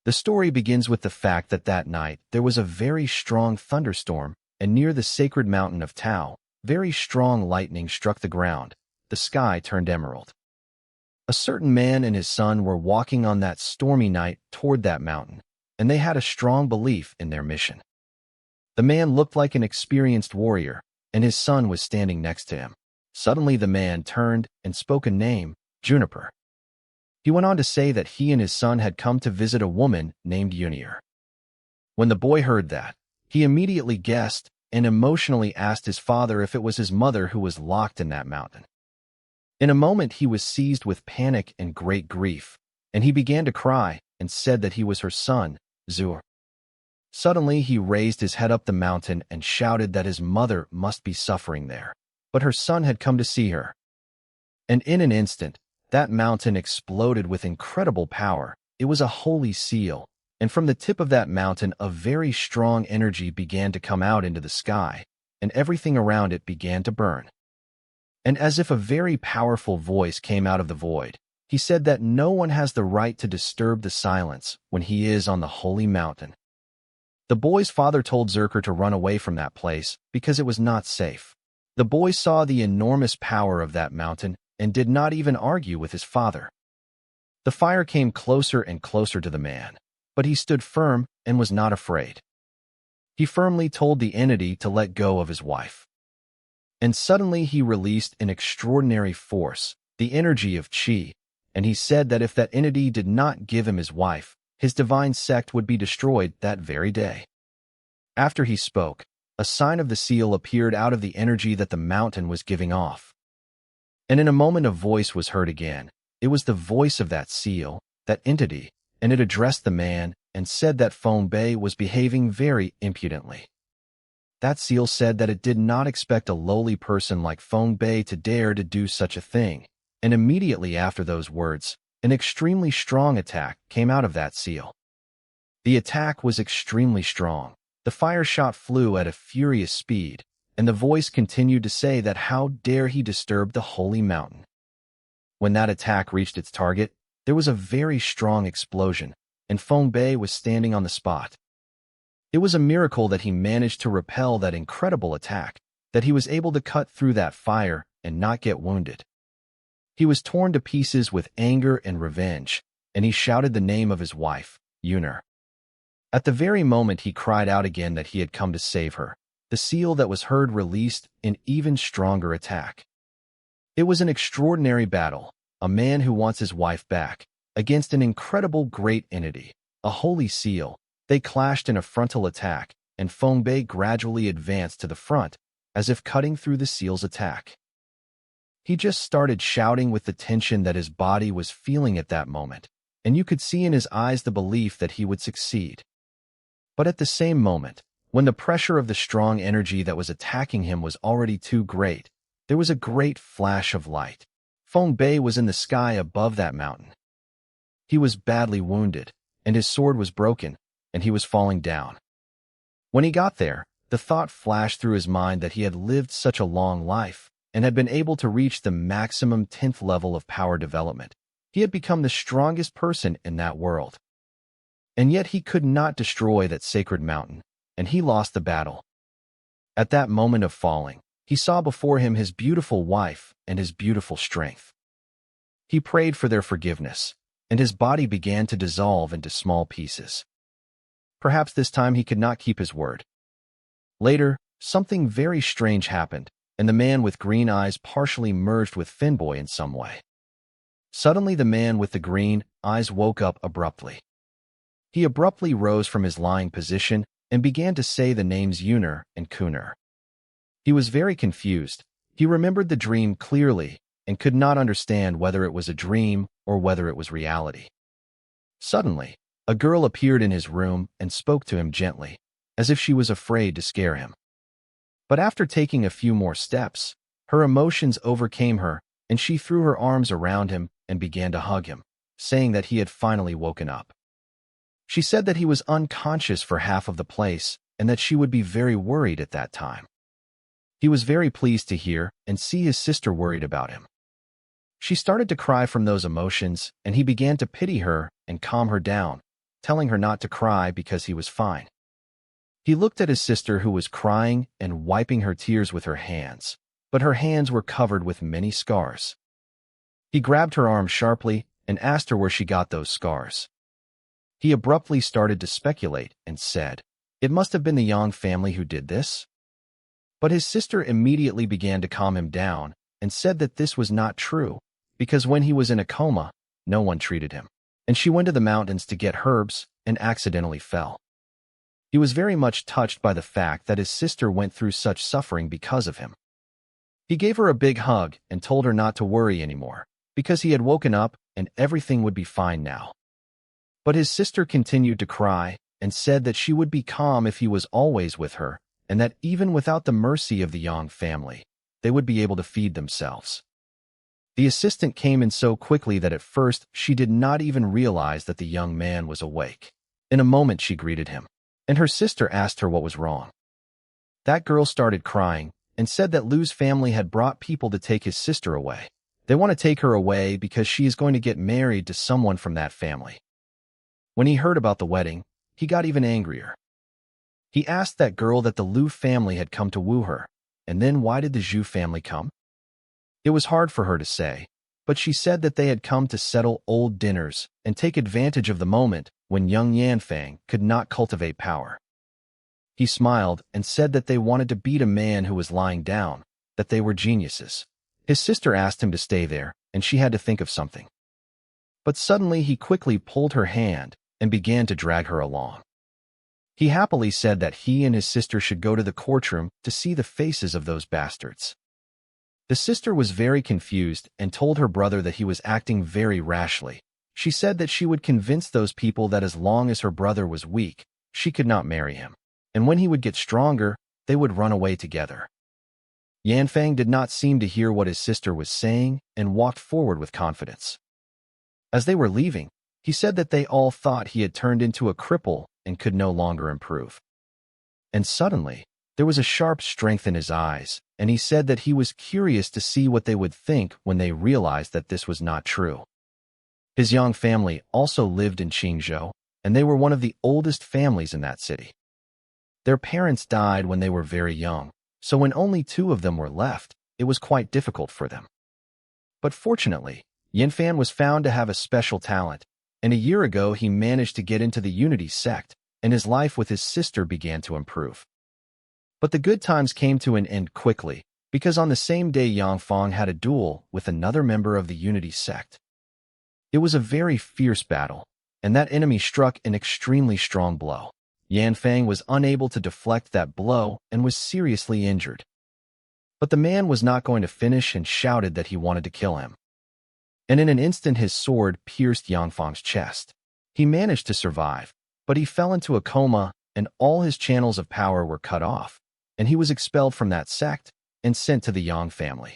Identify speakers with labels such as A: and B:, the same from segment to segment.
A: The story begins with the fact that that night there was a very strong thunderstorm, and near the sacred mountain of Tao, very strong lightning struck the ground. The sky turned emerald. A certain man and his son were walking on that stormy night toward that mountain, and they had a strong belief in their mission. The man looked like an experienced warrior, and his son was standing next to him. Suddenly the man turned and spoke a name, Juniper. He went on to say that he and his son had come to visit a woman named Junior. When the boy heard that, he immediately guessed and emotionally asked his father if it was his mother who was locked in that mountain. In a moment he was seized with panic and great grief, and he began to cry and said that he was her son, Zur. Suddenly he raised his head up the mountain and shouted that his mother must be suffering there, but her son had come to see her. And in an instant, that mountain exploded with incredible power. It was a holy seal, and from the tip of that mountain a very strong energy began to come out into the sky, and everything around it began to burn. And as if a very powerful voice came out of the void, he said that no one has the right to disturb the silence when he is on the holy mountain. The boy's father told Zerker to run away from that place because it was not safe. The boy saw the enormous power of that mountain and did not even argue with his father. The fire came closer and closer to the man, but he stood firm and was not afraid. He firmly told the entity to let go of his wife. And suddenly he released an extraordinary force, the energy of Qi, and he said that if that entity did not give him his wife, his divine sect would be destroyed that very day. After he spoke, a sign of the seal appeared out of the energy that the mountain was giving off. And in a moment a voice was heard again. It was the voice of that seal, that entity, and it addressed the man and said that Feng Bei was behaving very impudently. That seal said that it did not expect a lowly person like Feng Bei to dare to do such a thing, and immediately after those words, an extremely strong attack came out of that seal. The attack was extremely strong. The fire shot flew at a furious speed, and the voice continued to say that how dare he disturb the holy mountain. When that attack reached its target, there was a very strong explosion, and Feng Bei was standing on the spot. It was a miracle that he managed to repel that incredible attack, that he was able to cut through that fire and not get wounded. He was torn to pieces with anger and revenge, and he shouted the name of his wife, Yuner. At the very moment he cried out again that he had come to save her, the seal that was heard released an even stronger attack. It was an extraordinary battle, a man who wants his wife back, against an incredible great entity, a holy seal. They clashed in a frontal attack, and Feng Bei gradually advanced to the front, as if cutting through the seal's attack. He just started shouting with the tension that his body was feeling at that moment, and you could see in his eyes the belief that he would succeed. But at the same moment, when the pressure of the strong energy that was attacking him was already too great, there was a great flash of light. Feng Bei was in the sky above that mountain. He was badly wounded, and his sword was broken, and he was falling down. When he got there, the thought flashed through his mind that he had lived such a long life and had been able to reach the maximum 10th level of power development. He had become the strongest person in that world. And yet he could not destroy that sacred mountain, and he lost the battle. At that moment of falling, he saw before him his beautiful wife and his beautiful strength. He prayed for their forgiveness, and his body began to dissolve into small pieces. Perhaps this time he could not keep his word. Later, something very strange happened, and the man with green eyes partially merged with Finboy in some way. Suddenly the man with the green eyes woke up abruptly. He abruptly rose from his lying position and began to say the names Yuner and Kuner. He was very confused. He remembered the dream clearly and could not understand whether it was a dream or whether it was reality. Suddenly, a girl appeared in his room and spoke to him gently, as if she was afraid to scare him. But after taking a few more steps, her emotions overcame her, and she threw her arms around him and began to hug him, saying that he had finally woken up. She said that he was unconscious for half of the place and that she would be very worried at that time. He was very pleased to hear and see his sister worried about him. She started to cry from those emotions, and he began to pity her and calm her down, telling her not to cry because he was fine. He looked at his sister who was crying and wiping her tears with her hands, but her hands were covered with many scars. He grabbed her arm sharply and asked her where she got those scars. He abruptly started to speculate and said, "It must have been the Yang family who did this." But his sister immediately began to calm him down and said that this was not true, because when he was in a coma, no one treated him, and she went to the mountains to get herbs and accidentally fell. He was very much touched by the fact that his sister went through such suffering because of him. He gave her a big hug and told her not to worry anymore, because he had woken up and everything would be fine now. But his sister continued to cry and said that she would be calm if he was always with her, and that even without the mercy of the Yang family, they would be able to feed themselves. The assistant came in so quickly that at first she did not even realize that the young man was awake. In a moment she greeted him, and her sister asked her what was wrong. That girl started crying and said that Lu's family had brought people to take his sister away. They want to take her away because she is going to get married to someone from that family. When he heard about the wedding, he got even angrier. He asked that girl that the Lu family had come to woo her, and then why did the Zhu family come? It was hard for her to say, but she said that they had come to settle old dinners and take advantage of the moment when young Yanfang could not cultivate power. He smiled and said that they wanted to beat a man who was lying down, that they were geniuses. His sister asked him to stay there, and she had to think of something. But suddenly he quickly pulled her hand and began to drag her along. He happily said that he and his sister should go to the courtroom to see the faces of those bastards. The sister was very confused and told her brother that he was acting very rashly. She said that she would convince those people that as long as her brother was weak, she could not marry him, and when he would get stronger, they would run away together. Yanfang did not seem to hear what his sister was saying and walked forward with confidence. As they were leaving, he said that they all thought he had turned into a cripple and could no longer improve. And suddenly, there was a sharp strength in his eyes, and he said that he was curious to see what they would think when they realized that this was not true. His Yang family also lived in Qingzhou, and they were one of the oldest families in that city. Their parents died when they were very young, so when only two of them were left, it was quite difficult for them. But fortunately, Yanfan was found to have a special talent, and a year ago he managed to get into the Unity sect, and his life with his sister began to improve. But the good times came to an end quickly, because on the same day Yang Fang had a duel with another member of the Unity sect. It was a very fierce battle, and that enemy struck an extremely strong blow. Yanfang was unable to deflect that blow and was seriously injured. But the man was not going to finish and shouted that he wanted to kill him. And in an instant his sword pierced Yanfang's chest. He managed to survive, but he fell into a coma and all his channels of power were cut off, and he was expelled from that sect and sent to the Yang family.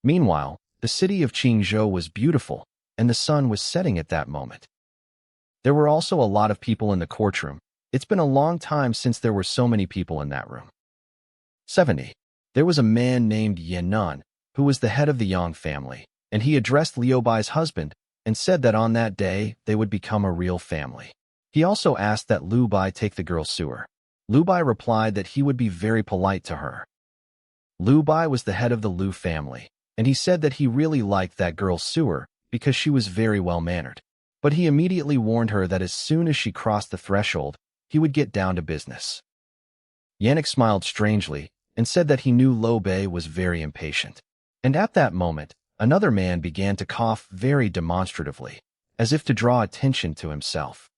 A: Meanwhile, the city of Qingzhou was beautiful, and the sun was setting at that moment. There were also a lot of people in the courtroom. It's been a long time since there were so many people in that room. 70. There was a man named Yanun, who was the head of the Yang family, and he addressed Liu Bai's husband and said that on that day they would become a real family. He also asked that Liu Bai take the girl sewer. Liu Bai replied that he would be very polite to her. Liu Bai was the head of the Liu family, and he said that he really liked that girl sewer because she was very well-mannered. But he immediately warned her that as soon as she crossed the threshold, he would get down to business. Yannick smiled strangely and said that he knew Liu Bei was very impatient. And at that moment, another man began to cough very demonstratively, as if to draw attention to himself.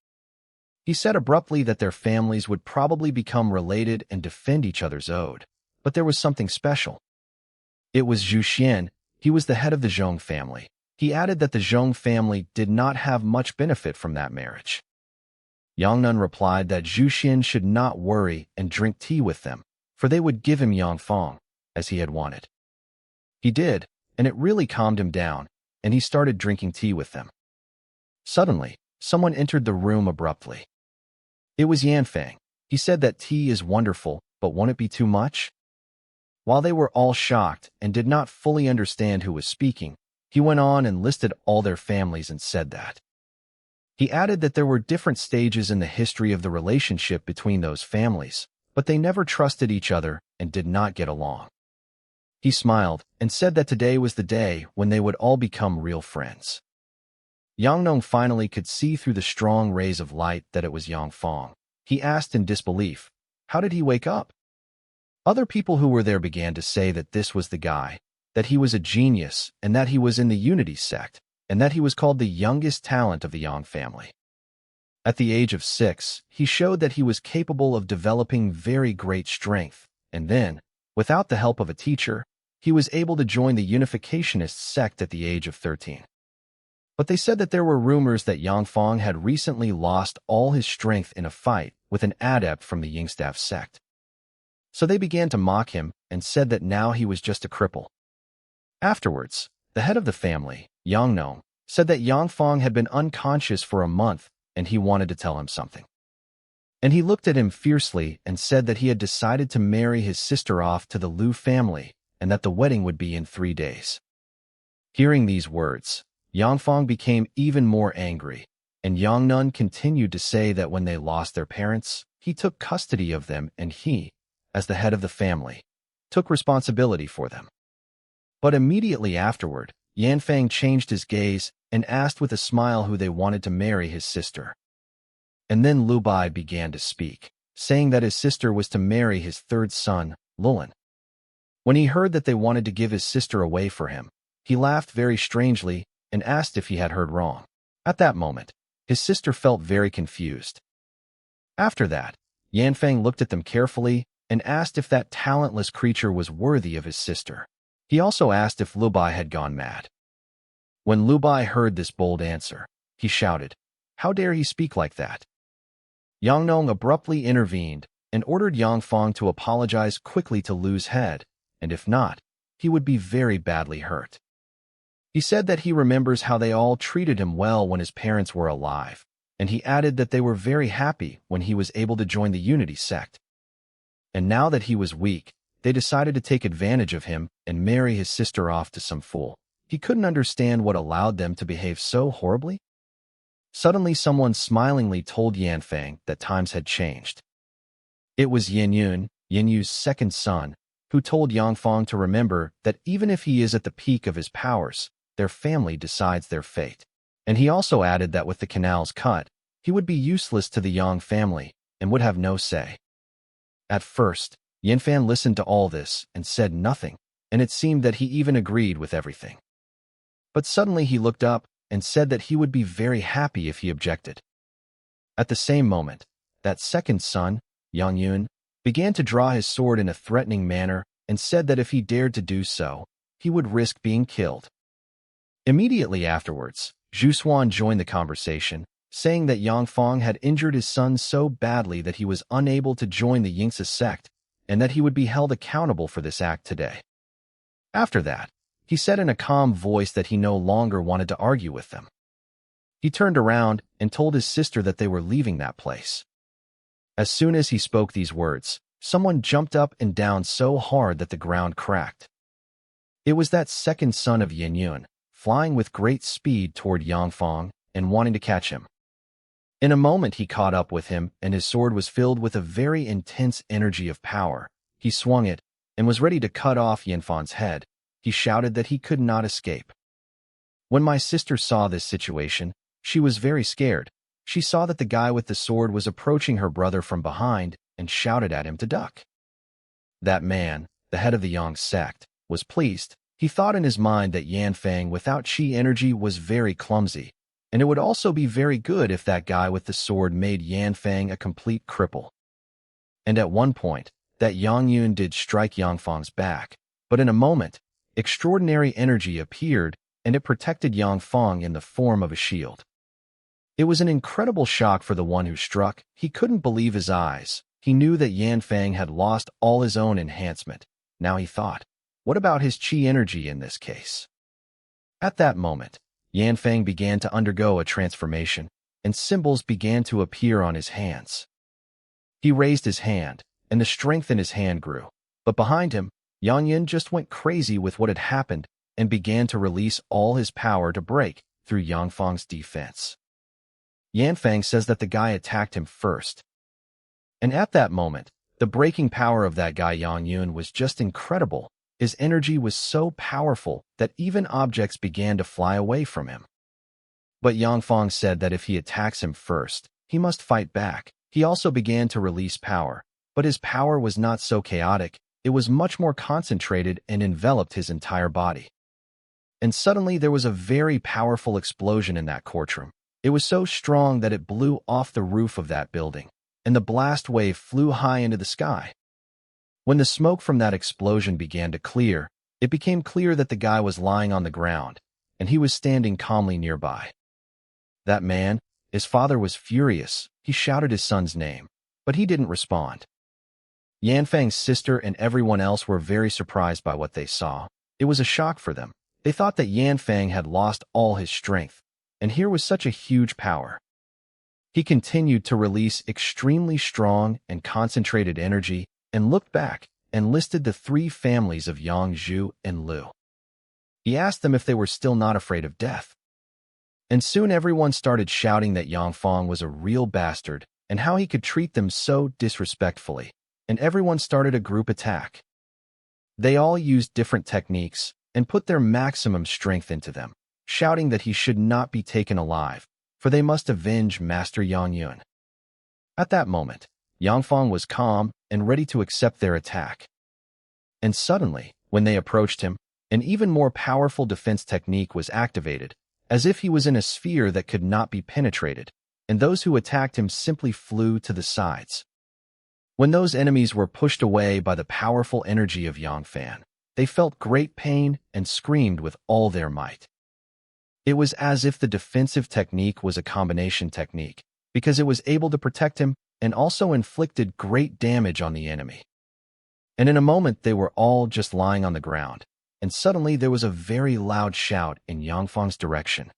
A: He said abruptly that their families would probably become related and defend each other's ode, but there was something special. It was Zhu Xian. He was the head of the Zhong family. He added that the Zhong family did not have much benefit from that marriage. Yang Nun replied that Zhu Xian should not worry and drink tea with them, for they would give him Yang Fang, as he had wanted. He did, and it really calmed him down, and he started drinking tea with them. Suddenly, someone entered the room abruptly. It was Yanfang. He said that tea is wonderful, but won't it be too much? While they were all shocked and did not fully understand who was speaking, he went on and listed all their families and said that He added that there were different stages in the history of the relationship between those families, but they never trusted each other and did not get along. He smiled and said that today was the day when they would all become real friends. Yang Nong finally could see through the strong rays of light that it was Yang Fong. He asked in disbelief, how did he wake up? Other people who were there began to say that this was the guy, that he was a genius, and that he was in the Unity sect, and that he was called the youngest talent of the Yang family. At the age of 6, he showed that he was capable of developing very great strength, and then, without the help of a teacher, he was able to join the Unificationist sect at the age of 13. But they said that there were rumors that Yang Fong had recently lost all his strength in a fight with an adept from the Yingstaff sect. So they began to mock him and said that now he was just a cripple. Afterwards, the head of the family, Yang Nong, said that Yang Fong had been unconscious for a month and he wanted to tell him something. And he looked at him fiercely and said that he had decided to marry his sister off to the Liu family and that the wedding would be in 3 days. Hearing these words, Yang Fong became even more angry, and Yang Nun continued to say that when they lost their parents, he took custody of them and he, as the head of the family, took responsibility for them. But immediately afterward, Yan Fang changed his gaze and asked with a smile who they wanted to marry his sister. And then Lu Bai began to speak, saying that his sister was to marry his third son, Lulin. When he heard that they wanted to give his sister away for him, he laughed very strangely and asked if he had heard wrong. At that moment, his sister felt very confused. After that, Yan Fang looked at them carefully and asked if that talentless creature was worthy of his sister. He also asked if Lu Bai had gone mad. When Lu Bai heard this bold answer, he shouted, "How dare he speak like that?" Yang Nong abruptly intervened and ordered Yang Fong to apologize quickly to Lu's head, and if not, he would be very badly hurt. He said that he remembers how they all treated him well when his parents were alive, and he added that they were very happy when he was able to join the Unity sect. And now that he was weak, they decided to take advantage of him and marry his sister off to some fool. He couldn't understand what allowed them to behave so horribly. Suddenly someone smilingly told Yan Fang that times had changed. It was Yin Yun, Yin Yu's second son, who told Yang Fong to remember that even if he is at the peak of his powers, their family decides their fate. And he also added that with the canals cut, he would be useless to the Yang family and would have no say. At first, Yan Fan listened to all this and said nothing, and it seemed that he even agreed with everything. But suddenly he looked up and said that he would be very happy if he objected. At the same moment, that second son, Yang Yun, began to draw his sword in a threatening manner and said that if he dared to do so, he would risk being killed. Immediately afterwards, Zhu Xuan joined the conversation, saying that Yang Fong had injured his son so badly that he was unable to join the Yingxia sect, and that he would be held accountable for this act today. After that, he said in a calm voice that he no longer wanted to argue with them. He turned around and told his sister that they were leaving that place. As soon as he spoke these words, someone jumped up and down so hard that the ground cracked. It was that second son of Yin Yun, flying with great speed toward Yang Fong and wanting to catch him. In a moment he caught up with him, and his sword was filled with a very intense energy of power. He swung it and was ready to cut off Yan Fang's head. He shouted that he could not escape. When my sister saw this situation, she was very scared. She saw that the guy with the sword was approaching her brother from behind and shouted at him to duck. That man, the head of the Yang sect, was pleased. He thought in his mind that Yan Fang without chi energy was very clumsy, and it would also be very good if that guy with the sword made Yan Fang a complete cripple. And at one point, that Yang Yun did strike Yang Fang's back, but in a moment, extraordinary energy appeared and it protected Yang Fang in the form of a shield. It was an incredible shock for the one who struck. He couldn't believe his eyes. He knew that Yan Fang had lost all his own enhancement. Now he thought, what about his chi energy in this case? At that moment, Yan Fang began to undergo a transformation, and symbols began to appear on his hands. He raised his hand, and the strength in his hand grew. But behind him, Yang Yin just went crazy with what had happened and began to release all his power to break through Yang Fang's defense. Yanfang says that the guy attacked him first. And at that moment, the breaking power of that guy Yang Yun was just incredible. His energy was so powerful that even objects began to fly away from him. But Yang Fang said that if he attacks him first, he must fight back. He also began to release power, but his power was not so chaotic. It was much more concentrated and enveloped his entire body. And suddenly there was a very powerful explosion in that courtroom. It was so strong that it blew off the roof of that building, and the blast wave flew high into the sky. When the smoke from that explosion began to clear, it became clear that the guy was lying on the ground, and he was standing calmly nearby. That man, his father, was furious. He shouted his son's name, but he didn't respond. Yanfang's sister and everyone else were very surprised by what they saw. It was a shock for them. They thought that Yanfang had lost all his strength, and here was such a huge power. He continued to release extremely strong and concentrated energy and looked back and listed the three families of Yang, Zhu, and Lu. He asked them if they were still not afraid of death. And soon everyone started shouting that Yang Fang was a real bastard and how he could treat them so disrespectfully, and everyone started a group attack. They all used different techniques and put their maximum strength into them, shouting that he should not be taken alive, for they must avenge Master Yang Yun. At that moment, Yang Fang was calm and ready to accept their attack. And suddenly, when they approached him, an even more powerful defense technique was activated, as if he was in a sphere that could not be penetrated, and those who attacked him simply flew to the sides. When those enemies were pushed away by the powerful energy of Yang Fan, they felt great pain and screamed with all their might. It was as if the defensive technique was a combination technique, because it was able to protect him and also inflicted great damage on the enemy. And in a moment they were all just lying on the ground, and suddenly there was a very loud shout in Yang Fang's direction.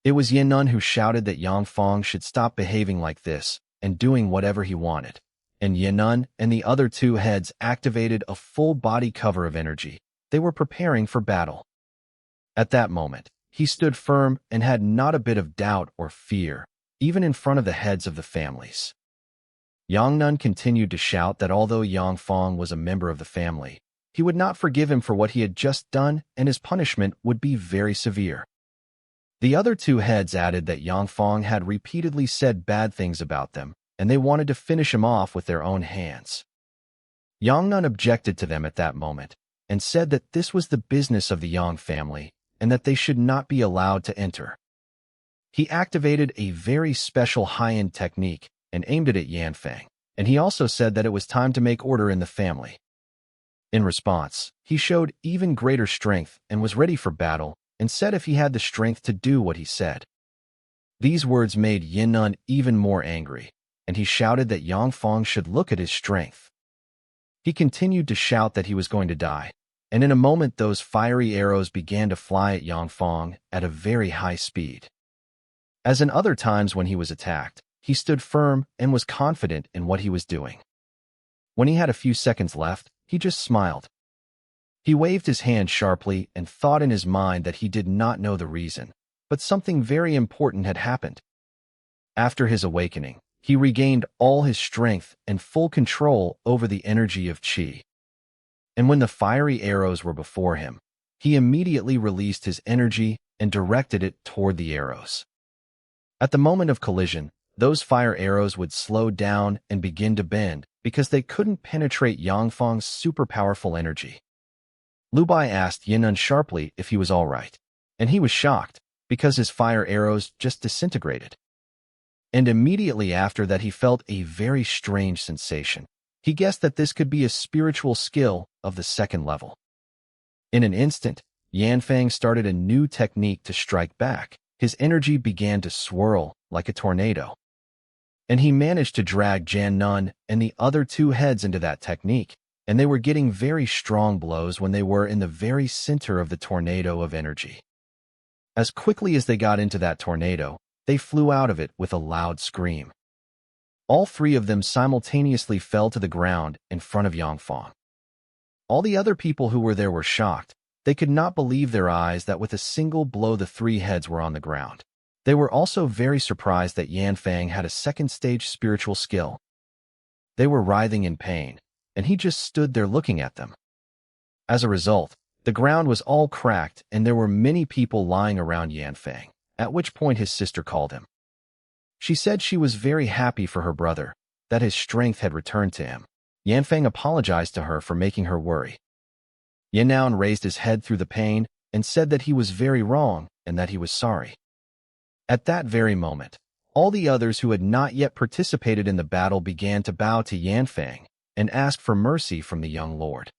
A: It was Yinnun who shouted that Yang Fang should stop behaving like this and doing whatever he wanted, and Yinnun and the other two heads activated a full body cover of energy. They were preparing for battle. At that moment, he stood firm and had not a bit of doubt or fear, even in front of the heads of the families. Yang Nun continued to shout that although Yang Fang was a member of the family, he would not forgive him for what he had just done, and his punishment would be very severe. The other two heads added that Yang Fang had repeatedly said bad things about them, and they wanted to finish him off with their own hands. Yang Nun objected to them at that moment, and said that this was the business of the Yang family, and that they should not be allowed to enter. He activated a very special high-end technique and aimed it at Yanfang, and he also said that it was time to make order in the family. In response, he showed even greater strength and was ready for battle, and said if he had the strength to do what he said. These words made Yinnun even more angry, and he shouted that Yang Fang should look at his strength. He continued to shout that he was going to die, and in a moment those fiery arrows began to fly at Yang Fang at a very high speed. As in other times when he was attacked, he stood firm and was confident in what he was doing. When he had a few seconds left, he just smiled. He waved his hand sharply and thought in his mind that he did not know the reason, but something very important had happened. After his awakening, he regained all his strength and full control over the energy of Qi. And when the fiery arrows were before him, he immediately released his energy and directed it toward the arrows. At the moment of collision, those fire arrows would slow down and begin to bend because they couldn't penetrate Yang Fang's super powerful energy. Lu Bai asked Yinnun sharply if he was all right, and he was shocked because his fire arrows just disintegrated. And immediately after that he felt a very strange sensation. He guessed that this could be a spiritual skill of the second level. In an instant, Yanfang started a new technique to strike back. His energy began to swirl like a tornado. And he managed to drag Jan Nun and the other two heads into that technique, and they were getting very strong blows when they were in the very center of the tornado of energy. As quickly as they got into that tornado, they flew out of it with a loud scream. All three of them simultaneously fell to the ground in front of Yang Fang. All the other people who were there were shocked. They could not believe their eyes that with a single blow the three heads were on the ground. They were also very surprised that Yan Fang had a second-stage spiritual skill. They were writhing in pain, and he just stood there looking at them. As a result, the ground was all cracked and there were many people lying around Yan Fang, at which point his sister called him. She said she was very happy for her brother, that his strength had returned to him. Yan Fang apologized to her for making her worry. Yannaon raised his head through the pain and said that he was very wrong and that he was sorry. At that very moment, all the others who had not yet participated in the battle began to bow to Yan Fang and ask for mercy from the young lord.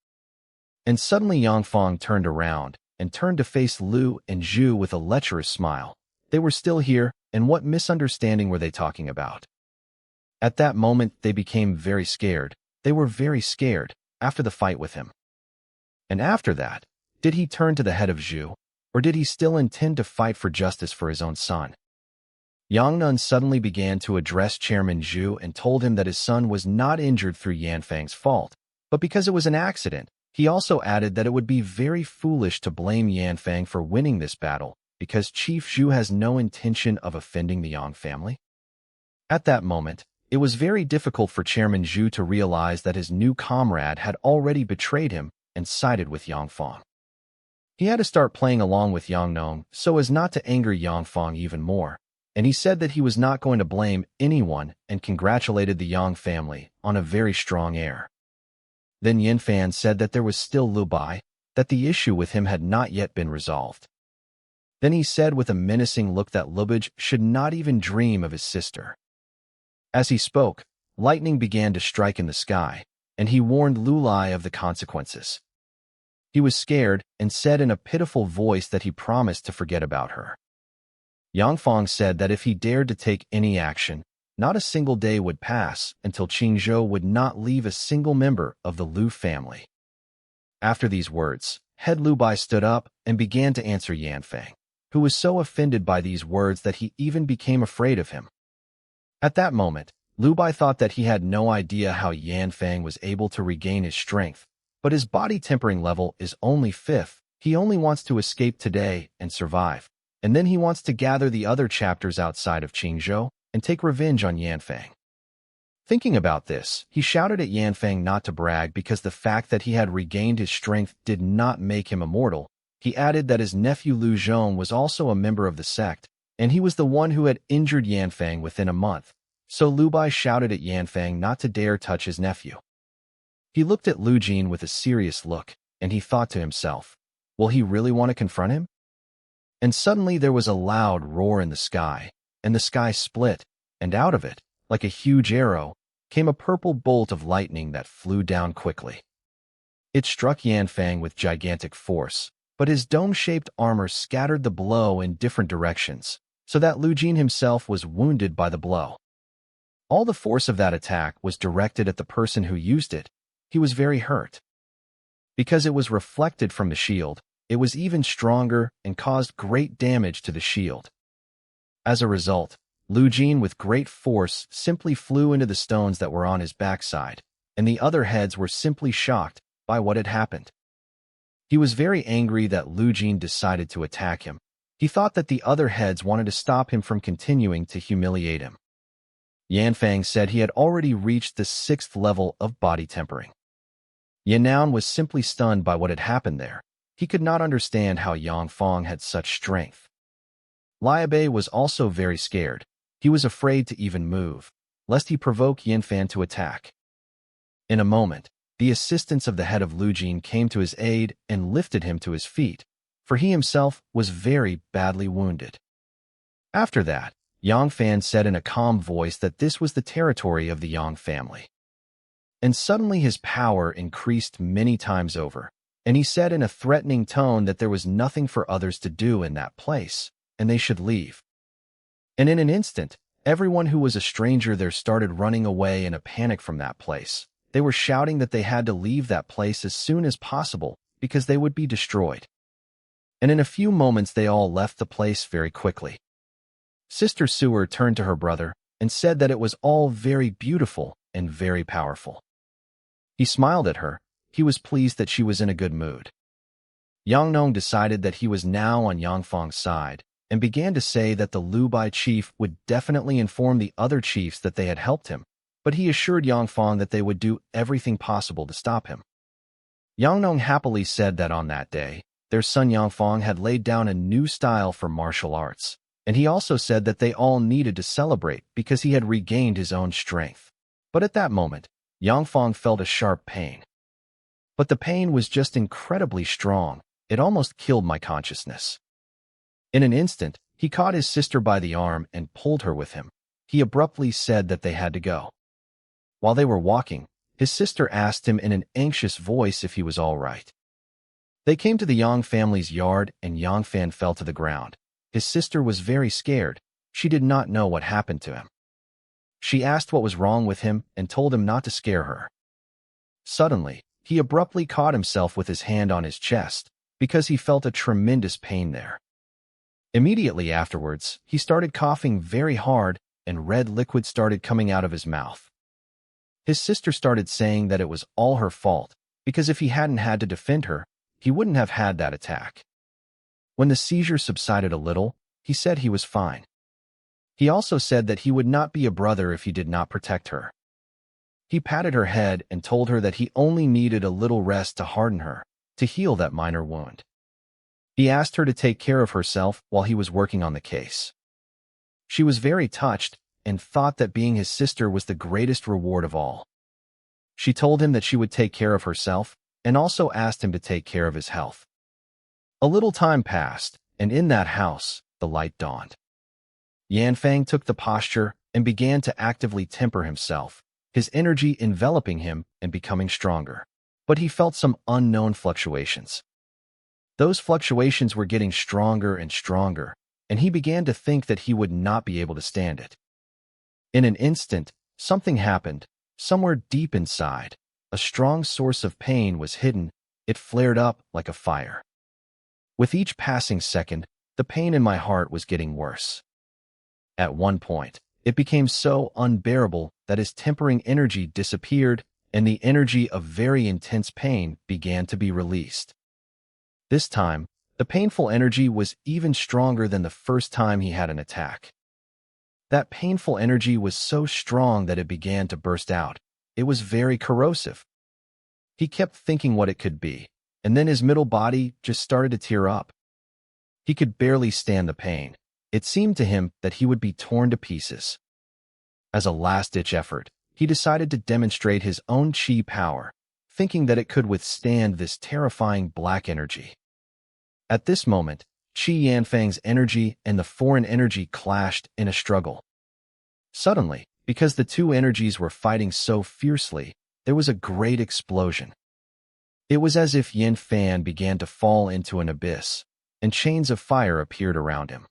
A: And suddenly Yang Fang turned around and turned to face Lu and Zhu with a lecherous smile. They were still here, and what misunderstanding were they talking about? At that moment, they became very scared. They were very scared after the fight with him. And after that, did he turn to the head of Zhu, or did he still intend to fight for justice for his own son? Yang Nun suddenly began to address Chairman Zhu and told him that his son was not injured through Yan Fang's fault, but because it was an accident. He also added that it would be very foolish to blame Yan Fang for winning this battle because Chief Zhu has no intention of offending the Yang family. At that moment, it was very difficult for Chairman Zhu to realize that his new comrade had already betrayed him and sided with Yang Fang. He had to start playing along with Yang Nong so as not to anger Yang Fang even more, and he said that he was not going to blame anyone and congratulated the Yang family on a very strong air. Then Yin Fan said that there was still Lu Bai, that the issue with him had not yet been resolved. Then he said with a menacing look that Lu Bai should not even dream of his sister. As he spoke, lightning began to strike in the sky, and he warned Lu Lai of the consequences. He was scared and said in a pitiful voice that he promised to forget about her. Yang Fang said that if he dared to take any action, not a single day would pass until Qingzhou would not leave a single member of the Lu family. After these words, Head Lu Bai stood up and began to answer Yan Fang, who was so offended by these words that he even became afraid of him. At that moment, Lu Bai thought that he had no idea how Yan Fang was able to regain his strength, but his body tempering level is only 5th. He only wants to escape today and survive, and then he wants to gather the other chapters outside of Qingzhou and take revenge on Yan Fang. Thinking about this, he shouted at Yan Fang not to brag because the fact that he had regained his strength did not make him immortal. He added that his nephew Lu Zhong was also a member of the sect, and he was the one who had injured Yan Fang within a month. So Lu Bai shouted at Yan Fang not to dare touch his nephew. He looked at Lu Jin with a serious look, and he thought to himself, will he really want to confront him? And suddenly there was a loud roar in the sky, and the sky split, and out of it, like a huge arrow, came a purple bolt of lightning that flew down quickly. It struck Yan Fang with gigantic force, but his dome-shaped armor scattered the blow in different directions, so that Lu Jin himself was wounded by the blow. All the force of that attack was directed at the person who used it. He was very hurt. Because it was reflected from the shield, it was even stronger and caused great damage to the shield. As a result, Lu Jin with great force simply flew into the stones that were on his backside, and the other heads were simply shocked by what had happened. He was very angry that Lu Jin decided to attack him. He thought that the other heads wanted to stop him from continuing to humiliate him. Yan Fang said he had already reached the 6th level of body tempering. Yannaon was simply stunned by what had happened there. He could not understand how Yang Fang had such strength. Liabe was also very scared. He was afraid to even move, lest he provoke Yin Fan to attack. In a moment, the assistance of the head of Lu Jin came to his aid and lifted him to his feet, for he himself was very badly wounded. After that, Yang Fan said in a calm voice that this was the territory of the Yang family. And suddenly his power increased many times over, and he said in a threatening tone that there was nothing for others to do in that place, and they should leave. And in an instant, everyone who was a stranger there started running away in a panic from that place. They were shouting that they had to leave that place as soon as possible because they would be destroyed. And in a few moments they all left the place very quickly. Sister Sewer turned to her brother and said that it was all very beautiful and very powerful. He smiled at her. He was pleased that she was in a good mood. Yang Nong decided that he was now on Yang Fang's side, and began to say that the Liu Bai chief would definitely inform the other chiefs that they had helped him, but he assured Yang Fang that they would do everything possible to stop him. Yang Nong happily said that on that day, their son Yang Fang had laid down a new style for martial arts, and he also said that they all needed to celebrate because he had regained his own strength. But at that moment, Yang Fang felt a sharp pain. But the pain was just incredibly strong. It almost killed my consciousness. In an instant, he caught his sister by the arm and pulled her with him. He abruptly said that they had to go. While they were walking, his sister asked him in an anxious voice if he was all right. They came to the Yang family's yard and Yang Fan fell to the ground. His sister was very scared. She did not know what happened to him. She asked what was wrong with him and told him not to scare her. Suddenly, he abruptly caught himself with his hand on his chest because he felt a tremendous pain there. Immediately afterwards, he started coughing very hard and red liquid started coming out of his mouth. His sister started saying that it was all her fault because if he hadn't had to defend her, he wouldn't have had that attack. When the seizure subsided a little, he said he was fine. He also said that he would not be a brother if he did not protect her. He patted her head and told her that he only needed a little rest to harden her, to heal that minor wound. He asked her to take care of herself while he was working on the case. She was very touched and thought that being his sister was the greatest reward of all. She told him that she would take care of herself and also asked him to take care of his health. A little time passed, and in that house, the light dawned. Yan Fang took the posture and began to actively temper himself, his energy enveloping him and becoming stronger. But he felt some unknown fluctuations. Those fluctuations were getting stronger and stronger, and he began to think that he would not be able to stand it. In an instant, something happened. Somewhere deep inside, a strong source of pain was hidden. It flared up like a fire. With each passing second, the pain in my heart was getting worse. At one point, it became so unbearable that his tempering energy disappeared, and the energy of very intense pain began to be released. This time, the painful energy was even stronger than the first time he had an attack. That painful energy was so strong that it began to burst out. It was very corrosive. He kept thinking what it could be, and then his middle body just started to tear up. He could barely stand the pain. It seemed to him that he would be torn to pieces. As a last-ditch effort, he decided to demonstrate his own chi power, thinking that it could withstand this terrifying black energy. At this moment, Qi Yanfang's energy and the foreign energy clashed in a struggle. Suddenly, because the two energies were fighting so fiercely, there was a great explosion. It was as if Yan Fan began to fall into an abyss, and chains of fire appeared around him.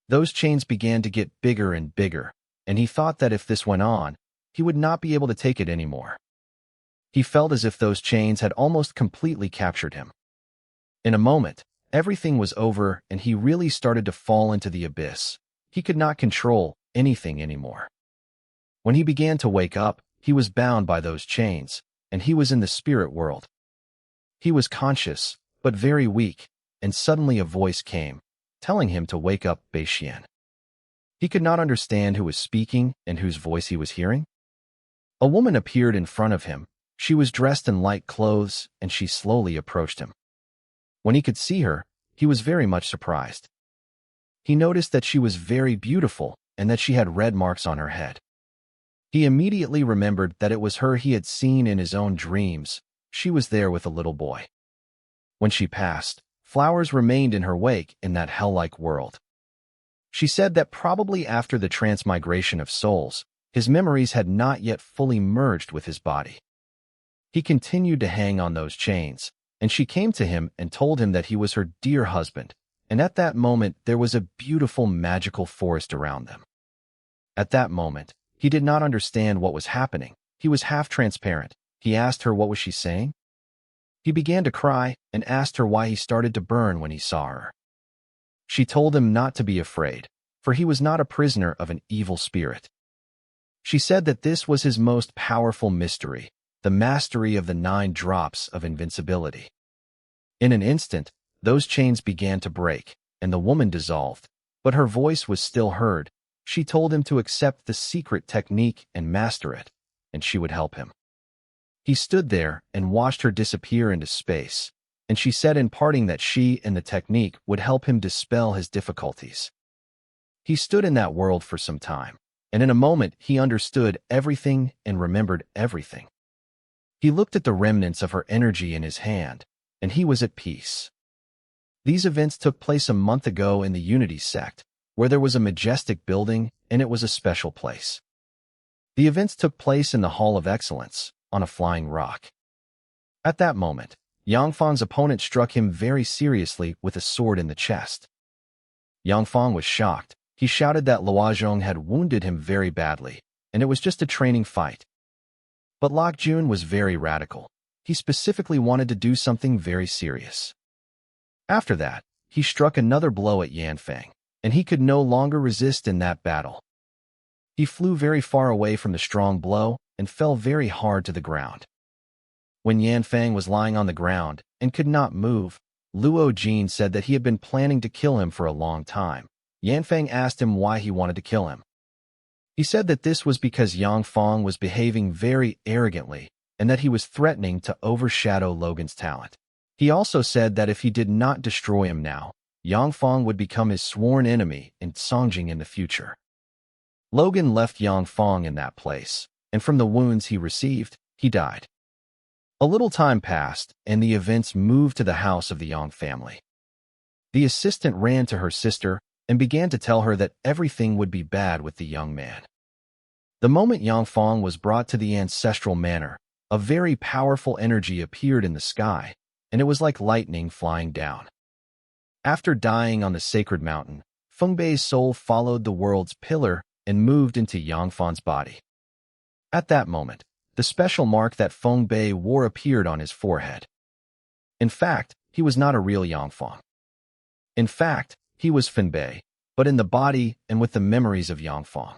A: Those chains began to get bigger and bigger, and he thought that if this went on, he would not be able to take it anymore. He felt as if those chains had almost completely captured him. In a moment, everything was over and he really started to fall into the abyss. He could not control anything anymore. When he began to wake up, he was bound by those chains, and he was in the spirit world. He was conscious, but very weak, and suddenly a voice came, telling him to wake up Beixian. He could not understand who was speaking and whose voice he was hearing. A woman appeared in front of him. She was dressed in light clothes, and she slowly approached him. When he could see her, he was very much surprised. He noticed that she was very beautiful and that she had red marks on her head. He immediately remembered that it was her he had seen in his own dreams. She was there with a little boy. When she passed, flowers remained in her wake in that hell-like world. She said that probably after the transmigration of souls, his memories had not yet fully merged with his body. He continued to hang on those chains, and she came to him and told him that he was her dear husband, and at that moment there was a beautiful magical forest around them. At that moment, he did not understand what was happening. He was half transparent. He asked her what was she saying. He began to cry and asked her why he started to burn when he saw her. She told him not to be afraid, for he was not a prisoner of an evil spirit. She said that this was his most powerful mystery, the mastery of the 9 drops of invincibility. In an instant, those chains began to break, and the woman dissolved, but her voice was still heard. She told him to accept the secret technique and master it, and she would help him. He stood there and watched her disappear into space, and she said in parting that she and the technique would help him dispel his difficulties. He stood in that world for some time, and in a moment he understood everything and remembered everything. He looked at the remnants of her energy in his hand, and he was at peace. These events took place a month ago in the Unity sect, where there was a majestic building and it was a special place. The events took place in the Hall of Excellence, on a flying rock. At that moment, Yang Fang's opponent struck him very seriously with a sword in the chest. Yang Fang was shocked. He shouted that Luo Zhong had wounded him very badly, and it was just a training fight. But Lok Jun was very radical. He specifically wanted to do something very serious. After that, he struck another blow at Yan Fang, and he could no longer resist in that battle. He flew very far away from the strong blow and fell very hard to the ground. When Yan Fang was lying on the ground and could not move, Luo Jin said that he had been planning to kill him for a long time. Yan Fang asked him why he wanted to kill him. He said that this was because Yang Fang was behaving very arrogantly and that he was threatening to overshadow Logan's talent. He also said that if he did not destroy him now, Yang Fang would become his sworn enemy in Songjing in the future. Logan left Yang Fang in that place, and from the wounds he received, he died. A little time passed, and the events moved to the house of the Yang family. The assistant ran to her sister and began to tell her that everything would be bad with the young man. The moment Yang Fang was brought to the ancestral manor, a very powerful energy appeared in the sky, and it was like lightning flying down. After dying on the sacred mountain, Feng Bei's soul followed the world's pillar and moved into Yang Fang's body. At that moment, the special mark that Feng Bei wore appeared on his forehead. In fact, he was not a real Yang Fang. In fact, he was Feng Bei, but in the body and with the memories of Yang Fang.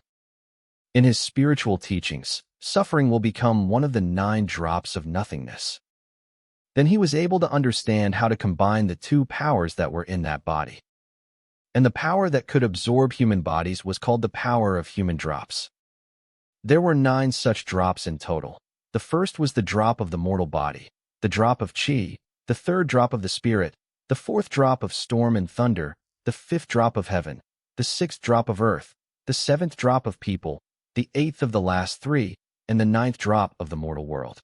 A: In his spiritual teachings, suffering will become one of the 9 drops of nothingness. Then he was able to understand how to combine the 2 powers that were in that body. And the power that could absorb human bodies was called the power of human drops. There were 9 such drops in total. The first was the drop of the mortal body, the drop of Qi, the 3rd drop of the spirit, the 4th drop of storm and thunder, the 5th drop of heaven, the 6th drop of earth, the 7th drop of people, the 8th of the last 3, and the 9th drop of the mortal world.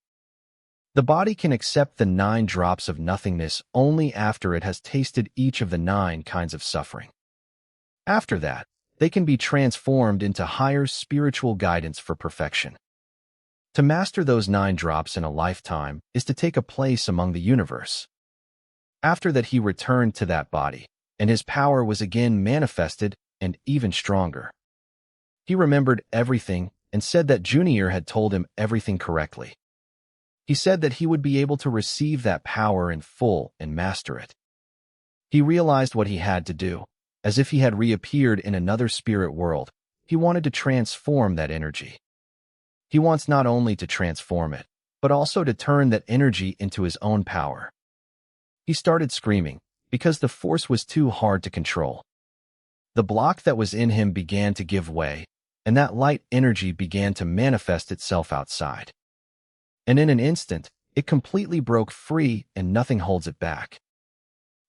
A: The body can accept the 9 drops of nothingness only after it has tasted each of the 9 kinds of suffering. After that, they can be transformed into higher spiritual guidance for perfection. To master those 9 drops in a lifetime is to take a place among the universe. After that, he returned to that body, and his power was again manifested and even stronger. He remembered everything and said that Junior had told him everything correctly. He said that he would be able to receive that power in full and master it. He realized what he had to do. As if he had reappeared in another spirit world, he wanted to transform that energy. He wants not only to transform it, but also to turn that energy into his own power. He started screaming, because the force was too hard to control. The block that was in him began to give way, and that light energy began to manifest itself outside. And in an instant, it completely broke free and nothing holds it back.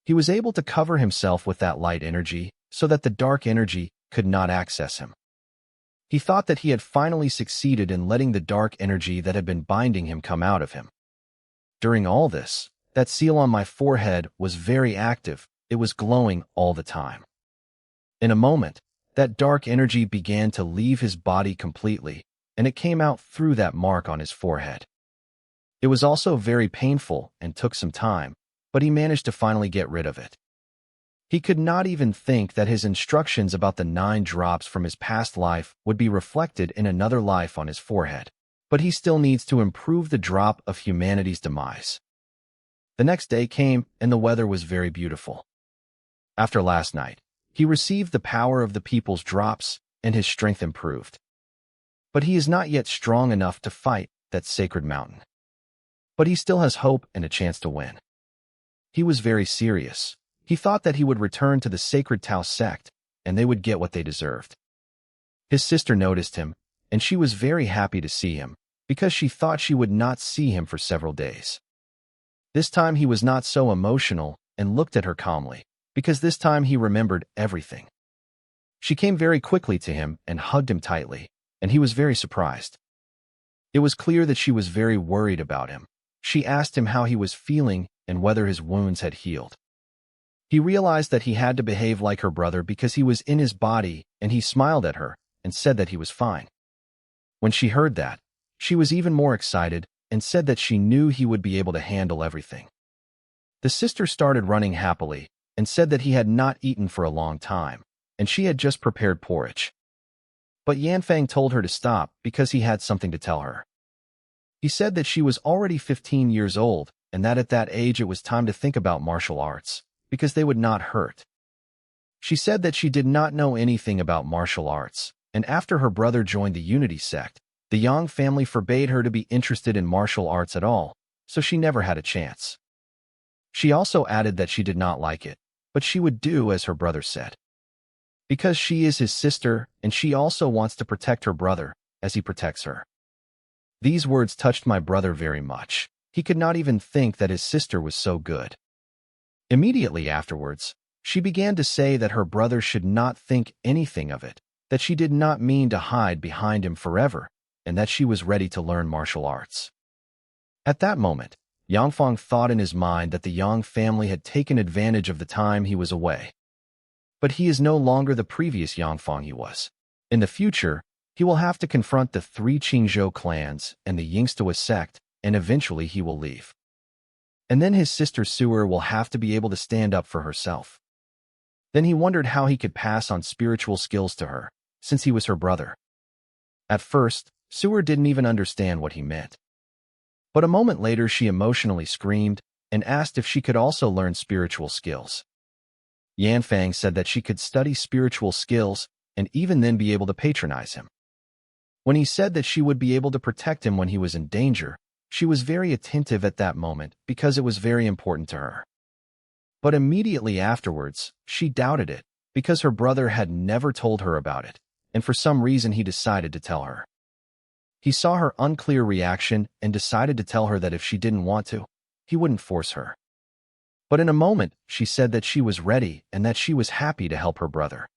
A: He was able to cover himself with that light energy so that the dark energy could not access him. He thought that he had finally succeeded in letting the dark energy that had been binding him come out of him. During all this, that seal on my forehead was very active. It was glowing all the time. In a moment, that dark energy began to leave his body completely, and it came out through that mark on his forehead. It was also very painful and took some time, but he managed to finally get rid of it. He could not even think that his instructions about the 9 drops from his past life would be reflected in another life on his forehead, but he still needs to improve the drop of humanity's demise. The next day came, and the weather was very beautiful. After last night, he received the power of the people's drops, and his strength improved. But he is not yet strong enough to fight that sacred mountain. But he still has hope and a chance to win. He was very serious. He thought that he would return to the sacred Tao sect, and they would get what they deserved. His sister noticed him, and she was very happy to see him, because she thought she would not see him for several days. This time he was not so emotional and looked at her calmly, because this time he remembered everything. She came very quickly to him and hugged him tightly, and he was very surprised. It was clear that she was very worried about him. She asked him how he was feeling and whether his wounds had healed. He realized that he had to behave like her brother because he was in his body, and he smiled at her and said that he was fine. When she heard that, she was even more excited and said that she knew he would be able to handle everything. The sister started running happily and said that he had not eaten for a long time, and she had just prepared porridge. But Yanfang told her to stop because he had something to tell her. He said that she was already 15 years old and that at that age it was time to think about martial arts, because they would not hurt. She said that she did not know anything about martial arts, and after her brother joined the Unity sect, the Yang family forbade her to be interested in martial arts at all, so she never had a chance. She also added that she did not like it, but she would do as her brother said. Because she is his sister, and she also wants to protect her brother, as he protects her. These words touched my brother very much. He could not even think that his sister was so good. Immediately afterwards, she began to say that her brother should not think anything of it, that she did not mean to hide behind him forever, and that she was ready to learn martial arts. At that moment, Yangfang thought in his mind that the Yang family had taken advantage of the time he was away. But he is no longer the previous Yangfang he was. In the future, he will have to confront the 3 Qingzhou clans and the Yingstua sect, and eventually he will leave. And then his sister Suer will have to be able to stand up for herself. Then he wondered how he could pass on spiritual skills to her, since he was her brother. At first, Suer didn't even understand what he meant. But a moment later she emotionally screamed and asked if she could also learn spiritual skills. Yanfang said that she could study spiritual skills and even then be able to patronize him. When he said that she would be able to protect him when he was in danger, she was very attentive at that moment because it was very important to her. But immediately afterwards, she doubted it because her brother had never told her about it, and for some reason he decided to tell her. He saw her unclear reaction and decided to tell her that if she didn't want to, he wouldn't force her. But in a moment, she said that she was ready and that she was happy to help her brother.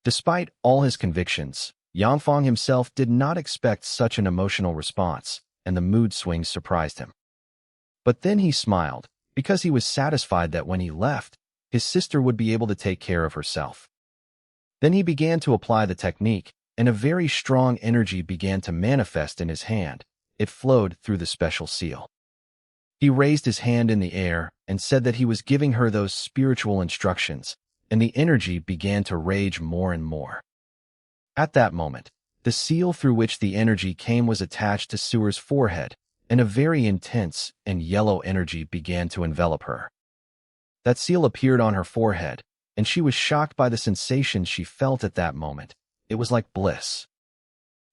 A: Despite all his convictions, Yangfang himself did not expect such an emotional response, and the mood swings surprised him. But then he smiled, because he was satisfied that when he left, his sister would be able to take care of herself. Then he began to apply the technique, and a very strong energy began to manifest in his hand. It flowed through the special seal. He raised his hand in the air and said that he was giving her those spiritual instructions, and the energy began to rage more and more. At that moment, the seal through which the energy came was attached to Suer's forehead, and a very intense and yellow energy began to envelop her. That seal appeared on her forehead, and she was shocked by the sensation she felt at that moment. It was like bliss.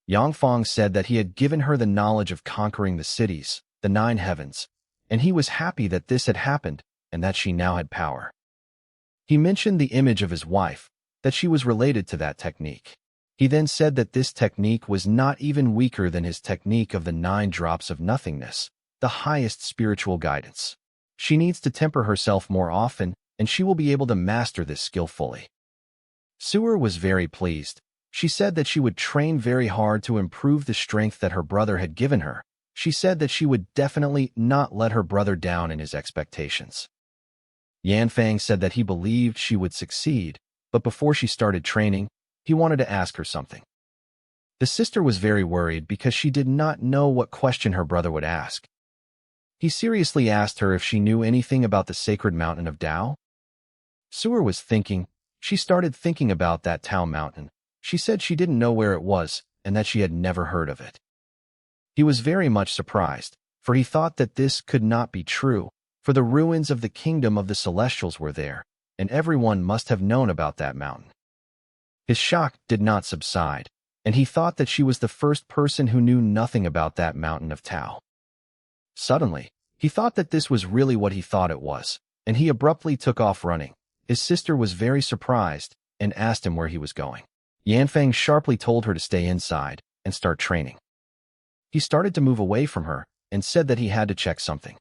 A: Yangfang said that he had given her the knowledge of conquering the cities, the 9 heavens, and he was happy that this had happened and that she now had power. He mentioned the image of his wife, that she was related to that technique. He then said that this technique was not even weaker than his technique of the 9 drops of nothingness, the highest spiritual guidance. She needs to temper herself more often, and she will be able to master this skill fully. Suer was very pleased. She said that she would train very hard to improve the strength that her brother had given her. She said that she would definitely not let her brother down in his expectations. Yanfang said that he believed she would succeed, but before she started training, he wanted to ask her something. The sister was very worried because she did not know what question her brother would ask. He seriously asked her if she knew anything about the sacred mountain of Tao. Suer was thinking. She started thinking about that Tao mountain. She said she didn't know where it was and that she had never heard of it. He was very much surprised, for he thought that this could not be true, for the ruins of the kingdom of the Celestials were there, and everyone must have known about that mountain. His shock did not subside, and he thought that she was the first person who knew nothing about that mountain of Tao. Suddenly, he thought that this was really what he thought it was, and he abruptly took off running. His sister was very surprised and asked him where he was going. Yanfeng sharply told her to stay inside and start training. He started to move away from her and said that he had to check something.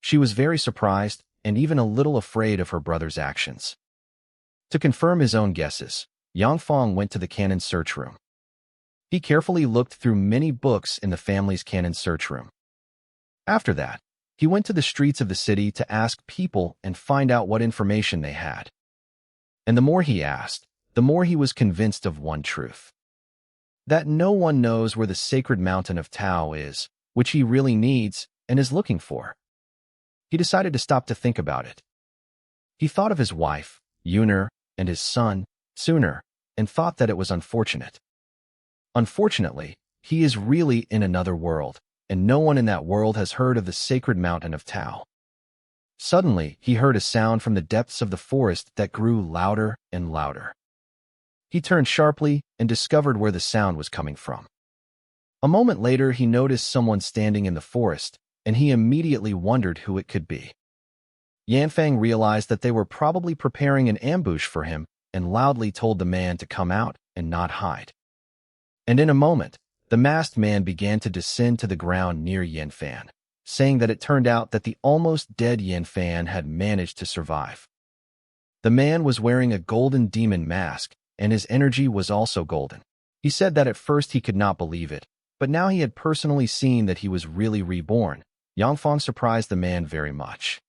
A: She was very surprised and even a little afraid of her brother's actions. To confirm his own guesses, Yangfang went to the canon search room. He carefully looked through many books in the family's canon search room. After that, he went to the streets of the city to ask people and find out what information they had. And the more he asked, the more he was convinced of one truth: that no one knows where the sacred mountain of Tao is, which he really needs and is looking for. He decided to stop to think about it. He thought of his wife, Yuner, and his son, Suner, and thought that it was unfortunate. Unfortunately, he is really in another world, and no one in that world has heard of the sacred mountain of Tao. Suddenly, he heard a sound from the depths of the forest that grew louder and louder. He turned sharply and discovered where the sound was coming from. A moment later, he noticed someone standing in the forest, and he immediately wondered who it could be. Yanfeng realized that they were probably preparing an ambush for him and loudly told the man to come out and not hide. And in a moment, the masked man began to descend to the ground near Yanfan, saying that it turned out that the almost dead Yanfan had managed to survive. The man was wearing a golden demon mask, and his energy was also golden. He said that at first he could not believe it, but now he had personally seen that he was really reborn. Yangfang surprised the man very much.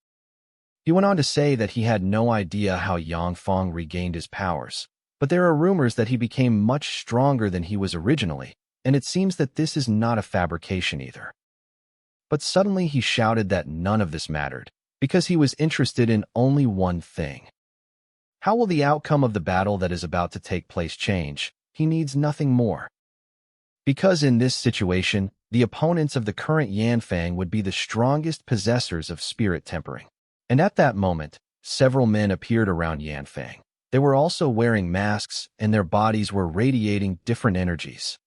A: He went on to say that he had no idea how Yangfang regained his powers, but there are rumors that he became much stronger than he was originally, and it seems that this is not a fabrication either. But suddenly he shouted that none of this mattered, because he was interested in only one thing. How will the outcome of the battle that is about to take place change? He needs nothing more. Because in this situation, the opponents of the current Yanfang would be the strongest possessors of spirit tempering. And at that moment, several men appeared around Yanfang. They were also wearing masks, and their bodies were radiating different energies.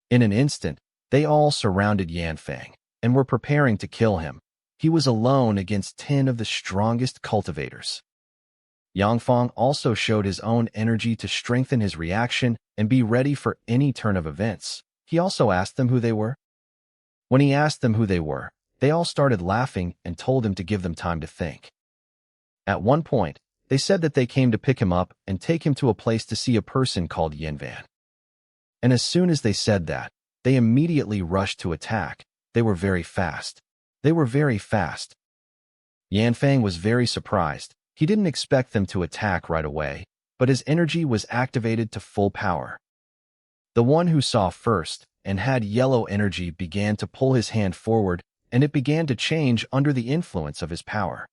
A: In an instant, they all surrounded Yanfang and were preparing to kill him. He was alone against 10 of the strongest cultivators. Yangfang also showed his own energy to strengthen his reaction and be ready for any turn of events. He also asked them who they were. When he asked them who they were, they all started laughing and told him to give them time to think. At one point, they said that they came to pick him up and take him to a place to see a person called Yanvan. And as soon as they said that, they immediately rushed to attack. They were very fast. They were very fast. Yanfang was very surprised. He didn't expect them to attack right away, but his energy was activated to full power. The one who saw first and had yellow energy began to pull his hand forward, and it began to change under the influence of his power.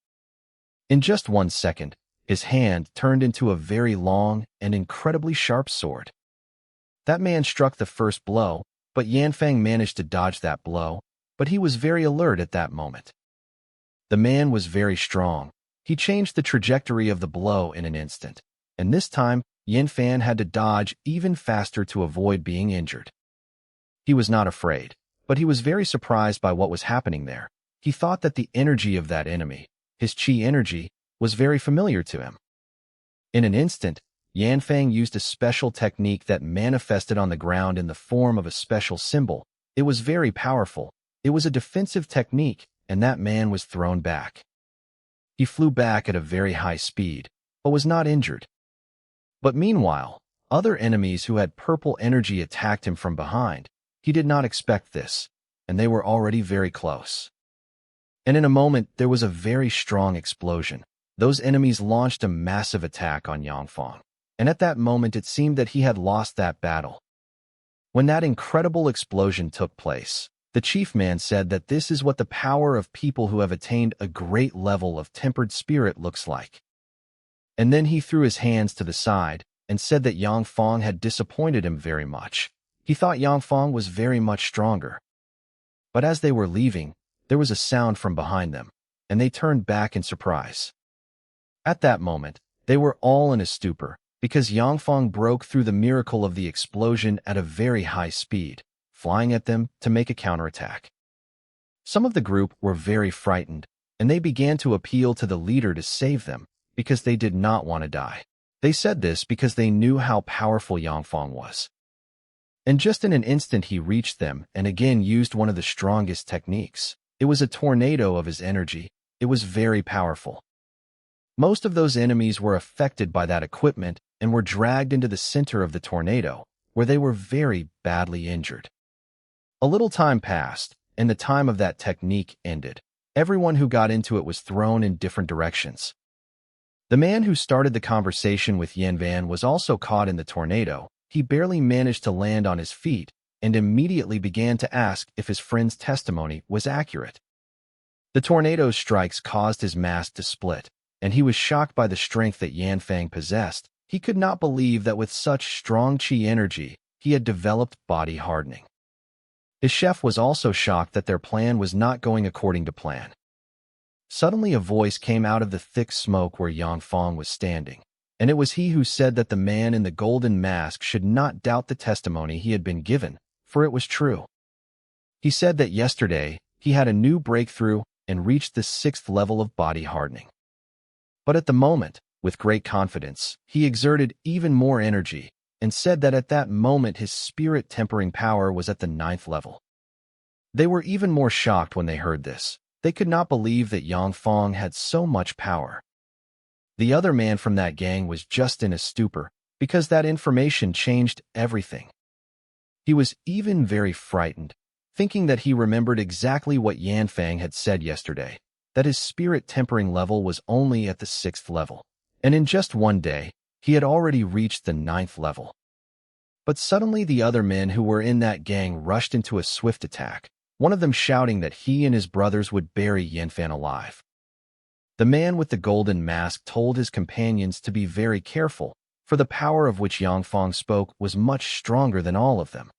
A: In just 1 second, his hand turned into a very long and incredibly sharp sword. That man struck the first blow, but Yanfang managed to dodge that blow, but he was very alert at that moment. The man was very strong. He changed the trajectory of the blow in an instant, and this time, Yanfan had to dodge even faster to avoid being injured. He was not afraid, but he was very surprised by what was happening there. He thought that the energy of that enemy, his chi energy, was very familiar to him. In an instant, Yanfang used a special technique that manifested on the ground in the form of a special symbol. It was very powerful. It was a defensive technique, and that man was thrown back. He flew back at a very high speed, but was not injured. But meanwhile, other enemies who had purple energy attacked him from behind. He did not expect this, and they were already very close. And in a moment, there was a very strong explosion. Those enemies launched a massive attack on Yangfang, and at that moment it seemed that he had lost that battle. When that incredible explosion took place, the chief man said that this is what the power of people who have attained a great level of tempered spirit looks like. And then he threw his hands to the side and said that Yangfang had disappointed him very much. He thought Yangfang was very much stronger. But as they were leaving, there was a sound from behind them, and they turned back in surprise. At that moment, they were all in a stupor, because Yangfang broke through the miracle of the explosion at a very high speed, flying at them to make a counterattack. Some of the group were very frightened, and they began to appeal to the leader to save them because they did not want to die. They said this because they knew how powerful Yangfang was. And just in an instant he reached them and again used one of the strongest techniques. It was a tornado of his energy. It was very powerful. Most of those enemies were affected by that equipment and were dragged into the center of the tornado, where they were very badly injured. A little time passed, and the time of that technique ended. Everyone who got into it was thrown in different directions. The man who started the conversation with Yanfang was also caught in the tornado. He barely managed to land on his feet and immediately began to ask if his friend's testimony was accurate. The tornado's strikes caused his mask to split, and he was shocked by the strength that Yanfang possessed. He could not believe that with such strong qi energy, he had developed body hardening. His chef was also shocked that their plan was not going according to plan. Suddenly a voice came out of the thick smoke where Yangfang was standing, and it was he who said that the man in the golden mask should not doubt the testimony he had been given, for it was true. He said that yesterday he had a new breakthrough and reached the 6th level of body hardening. But at the moment, with great confidence, he exerted even more energy and said that at that moment his spirit tempering power was at the 9th level. They were even more shocked when they heard this. They could not believe that Yangfang had so much power. The other man from that gang was just in a stupor because that information changed everything. He was even very frightened, thinking that he remembered exactly what Yanfang had said yesterday, that his spirit tempering level was only at the 6th level, and in just one day, he had already reached the 9th level. But suddenly the other men who were in that gang rushed into a swift attack, one of them shouting that he and his brothers would bury Yanfang alive. The man with the golden mask told his companions to be very careful, for the power of which Yangfang spoke was much stronger than all of them.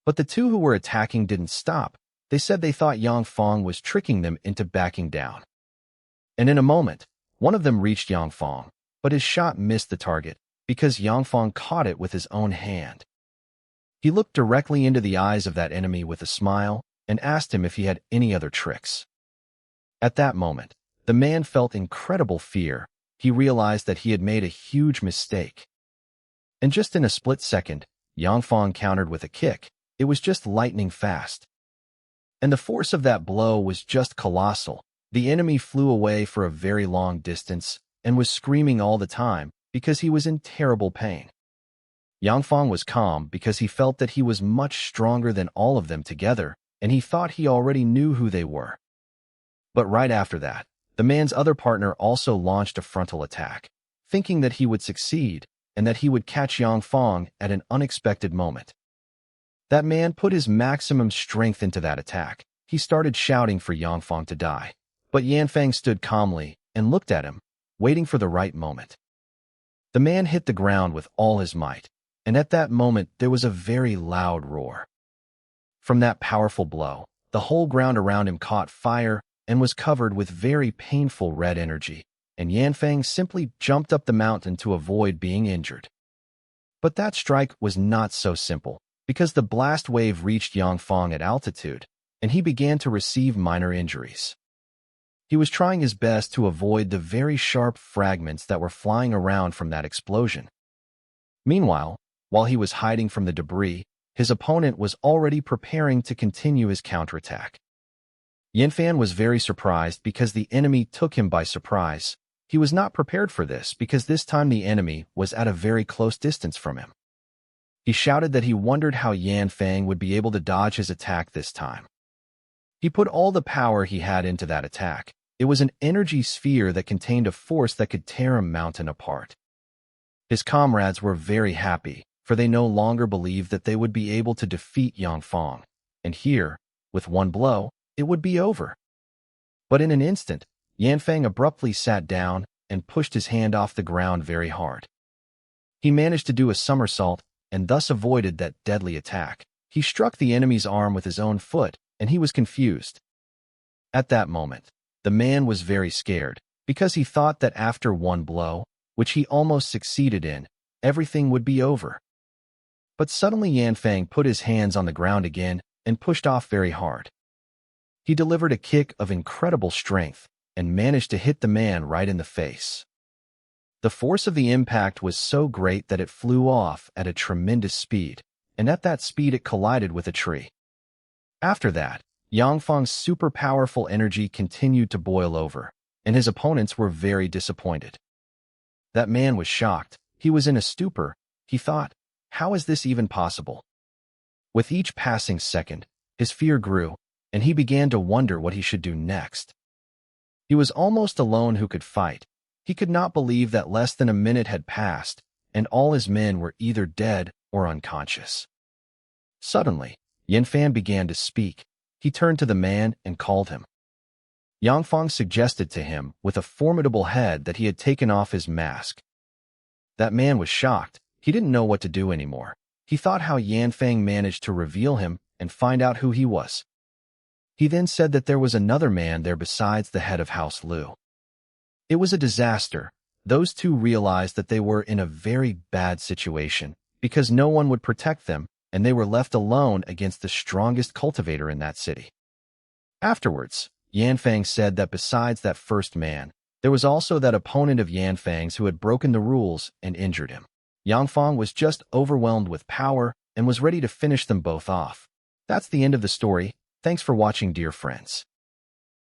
A: But the two who were attacking didn't stop. They said they thought Yangfang was tricking them into backing down. And in a moment, one of them reached Yangfang, but his shot missed the target because Yangfang caught it with his own hand. He looked directly into the eyes of that enemy with a smile and asked him if he had any other tricks. At that moment, the man felt incredible fear. He realized that he had made a huge mistake. And just in a split second, Yangfang countered with a kick. It was just lightning fast. And the force of that blow was just colossal. The enemy flew away for a very long distance and was screaming all the time because he was in terrible pain. Yangfang was calm because he felt that he was much stronger than all of them together, and he thought he already knew who they were. But right after that, the man's other partner also launched a frontal attack, thinking that he would succeed and that he would catch Yangfang at an unexpected moment. That man put his maximum strength into that attack. He started shouting for Yangfang to die, but Yanfang stood calmly and looked at him, waiting for the right moment. The man hit the ground with all his might, and at that moment there was a very loud roar. From that powerful blow, the whole ground around him caught fire and was covered with very painful red energy, and Yanfang simply jumped up the mountain to avoid being injured. But that strike was not so simple, because the blast wave reached Yangfang at altitude, and he began to receive minor injuries. He was trying his best to avoid the very sharp fragments that were flying around from that explosion. Meanwhile, while he was hiding from the debris, his opponent was already preparing to continue his counterattack. Yanfang was very surprised because the enemy took him by surprise. He was not prepared for this because this time the enemy was at a very close distance from him. He shouted that he wondered how Yanfang would be able to dodge his attack this time. He put all the power he had into that attack. It was an energy sphere that contained a force that could tear a mountain apart. His comrades were very happy, for they no longer believed that they would be able to defeat Yangfang, and here, with one blow, it would be over. But in an instant, Yanfang abruptly sat down and pushed his hand off the ground very hard. He managed to do a somersault and thus avoided that deadly attack. He struck the enemy's arm with his own foot, and he was confused. At that moment, the man was very scared, because he thought that after one blow, which he almost succeeded in, everything would be over. But suddenly Yanfang put his hands on the ground again and pushed off very hard. He delivered a kick of incredible strength, and managed to hit the man right in the face. The force of the impact was so great that it flew off at a tremendous speed, and at that speed it collided with a tree. After that, Yangfang's super powerful energy continued to boil over, and his opponents were very disappointed. That man was shocked. He was in a stupor. He thought, how is this even possible? With each passing second, his fear grew, and he began to wonder what he should do next. He was almost alone who could fight. He could not believe that less than a minute had passed, and all his men were either dead or unconscious. Suddenly, Yanfan began to speak. He turned to the man and called him. Yangfang suggested to him with a formidable head that he had taken off his mask. That man was shocked. He didn't know what to do anymore. He thought how Yanfang managed to reveal him and find out who he was. He then said that there was another man there besides the head of House Liu. It was a disaster. Those two realized that they were in a very bad situation because no one would protect them, and they were left alone against the strongest cultivator in that city. Afterwards, Yanfang said that besides that first man, there was also that opponent of Yanfang's who had broken the rules and injured him. Yangfang was just overwhelmed with power and was ready to finish them both off. That's the end of the story. Thanks for watching, dear friends.